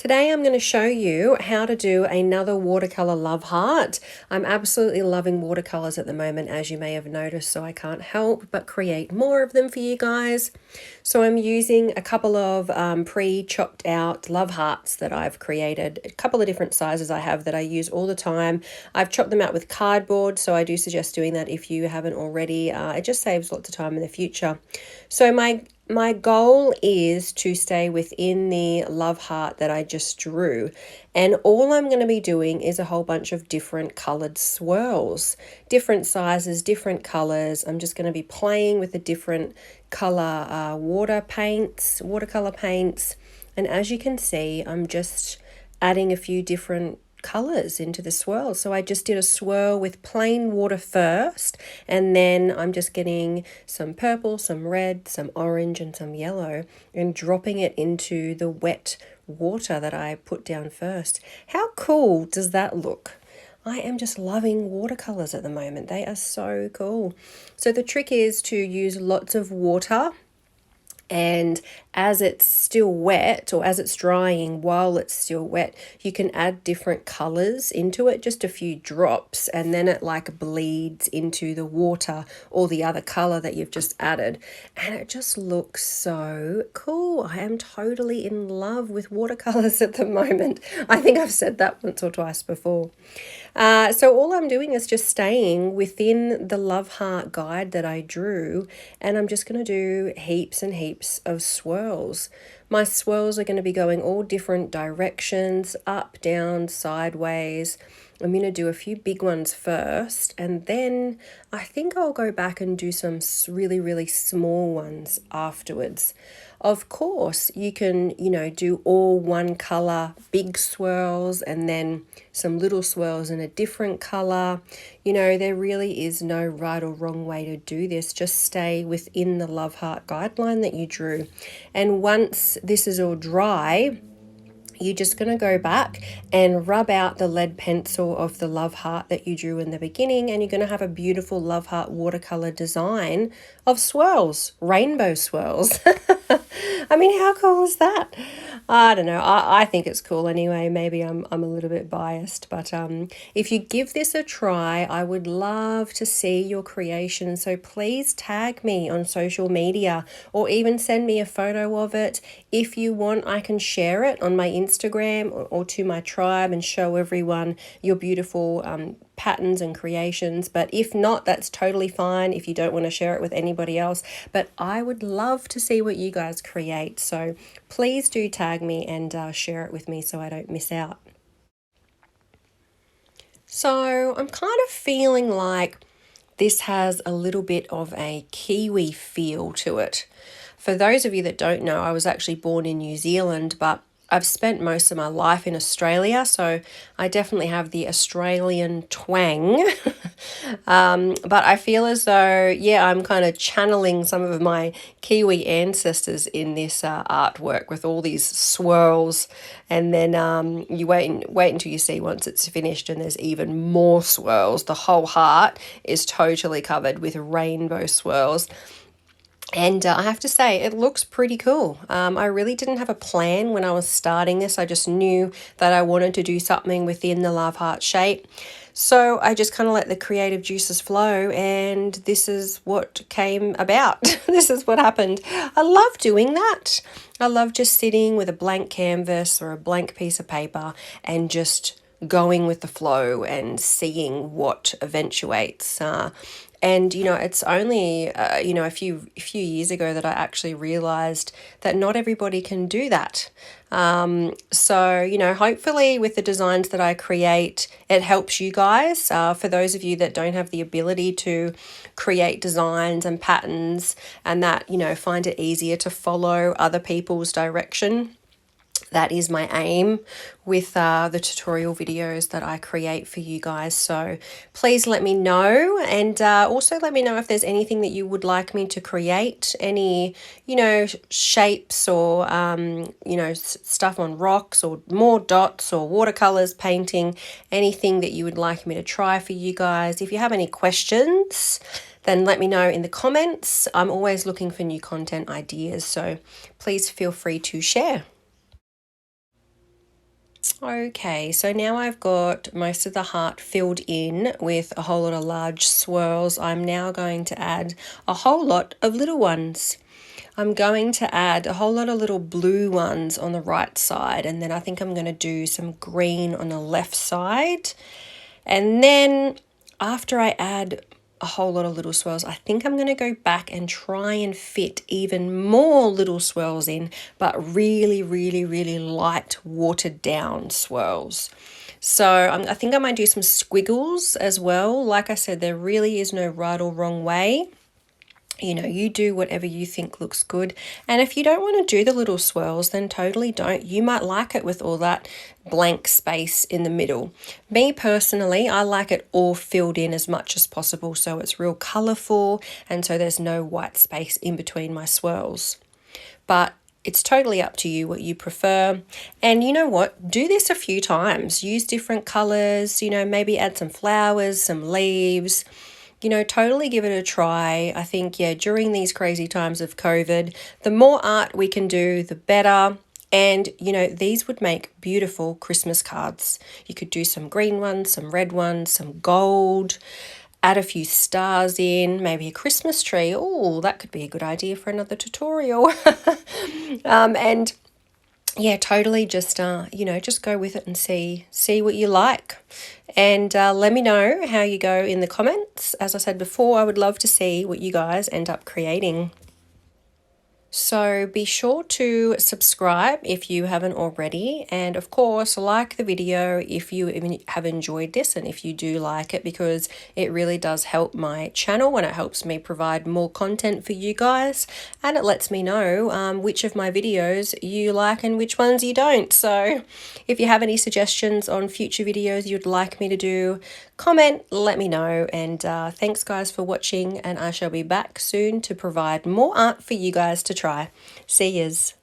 Today I'm going to show you how to do another watercolor love heart. I'm absolutely loving watercolors at the moment, as you may have noticed, so I can't help but create more of them for you guys. So I'm using a couple of pre-chopped out love hearts that I've created, a couple of different sizes I have that I use all the time. I've chopped them out with cardboard, so I do suggest doing that if you haven't already. It just saves lots of time in the future. So my goal is to stay within the love heart that I just drew, and all I'm going to be doing is a whole bunch of different colored swirls, different sizes, different colors. I'm just going to be playing with the different color watercolor paints, and as you can see, I'm just adding a few different colors into the swirl. So I just did a swirl with plain water first, and then I'm just getting some purple, some red, some orange, and some yellow, and dropping it into the wet water that I put down first. How cool does that look? I am just loving watercolors at the moment. They are so cool. So the trick is to use lots of water, and as it's still wet, or as it's drying while it's still wet, you can add different colors into it, just a few drops, and then it like bleeds into the water or the other color that you've just added, and it just looks so cool. I am totally in love with watercolors at the moment. I think I've said that once or twice before. So all I'm doing is just staying within the love heart guide that I drew, and I'm just going to do heaps and heaps of swirls. My swirls are going to be going all different directions, up, down, sideways. I'm going to do a few big ones first, and then I think I'll go back and do some really, really small ones afterwards. Of course, you can, do all one color, big swirls, and then some little swirls in a different color. There really is no right or wrong way to do this. Just stay within the love heart guideline that you drew. And once this is all dry, you're just going to go back and rub out the lead pencil of the love heart that you drew in the beginning, and you're going to have a beautiful love heart watercolor design of swirls, rainbow swirls. I mean, how cool is that? I don't know. I think it's cool anyway. Maybe I'm a little bit biased, but if you give this a try, I would love to see your creation. So please tag me on social media, or even send me a photo of it. If you want, I can share it on my Instagram or to my tribe and show everyone your beautiful patterns and creations. But if not, that's totally fine if you don't want to share it with anybody else. But I would love to see what you guys create. So please do tag me and share it with me so I don't miss out. So I'm kind of feeling like this has a little bit of a kiwi feel to it. For those of you that don't know, I was actually born in New Zealand, but I've spent most of my life in Australia, so I definitely have the Australian twang. But I feel as though, I'm kind of channeling some of my Kiwi ancestors in this artwork with all these swirls. And then you wait until you see once it's finished and there's even more swirls. The whole heart is totally covered with rainbow swirls. And I have to say, it looks pretty cool. I really didn't have a plan when I was starting this. I just knew that I wanted to do something within the love heart shape. So I just kind of let the creative juices flow, and this is what came about. This is what happened. I love doing that. I love just sitting with a blank canvas or a blank piece of paper and just going with the flow and seeing what eventuates. And it's only a few years ago that I actually realized that not everybody can do that. So hopefully with the designs that I create, it helps you guys. For those of you that don't have the ability to create designs and patterns, and that find it easier to follow other people's direction. That is my aim with the tutorial videos that I create for you guys. So please let me know, and also let me know if there's anything that you would like me to create, any, shapes or, stuff on rocks, or more dots or watercolors, painting, anything that you would like me to try for you guys. If you have any questions, then let me know in the comments. I'm always looking for new content ideas, so please feel free to share. Okay, so now I've got most of the heart filled in with a whole lot of large swirls. I'm now going to add a whole lot of little ones. I'm going to add a whole lot of little blue ones on the right side, and then I think I'm going to do some green on the left side. And then after I add a whole lot of little swirls, I think I'm going to go back and try and fit even more little swirls in, but really, really, really light, watered down swirls. So I think I might do some squiggles as well. Like I said, there really is no right or wrong way. You know, you do whatever you think looks good. And if you don't want to do the little swirls, then totally don't. You might like it with all that blank space in the middle. Me personally, I like it all filled in as much as possible, so it's real colourful and so there's no white space in between my swirls. But it's totally up to you what you prefer. And you know what? Do this a few times. Use different colours, you know, maybe add some flowers, some leaves. You know, totally give it a try. I think, yeah, during these crazy times of COVID, the more art we can do, the better. And, you know, these would make beautiful Christmas cards. You could do some green ones, some red ones, some gold, add a few stars in, maybe a Christmas tree. Oh, that could be a good idea for another tutorial. And yeah, totally just, you know, just go with it and see what you like. And let me know how you go in the comments. As I said before, I would love to see what you guys end up creating. So be sure to subscribe if you haven't already, and of course like the video if you have enjoyed this and if you do like it, because it really does help my channel and it helps me provide more content for you guys, and it lets me know which of my videos you like and which ones you don't. So if you have any suggestions on future videos you'd like me to do, comment, let me know. And thanks guys for watching, and I shall be back soon to provide more art for you guys to try. See yous.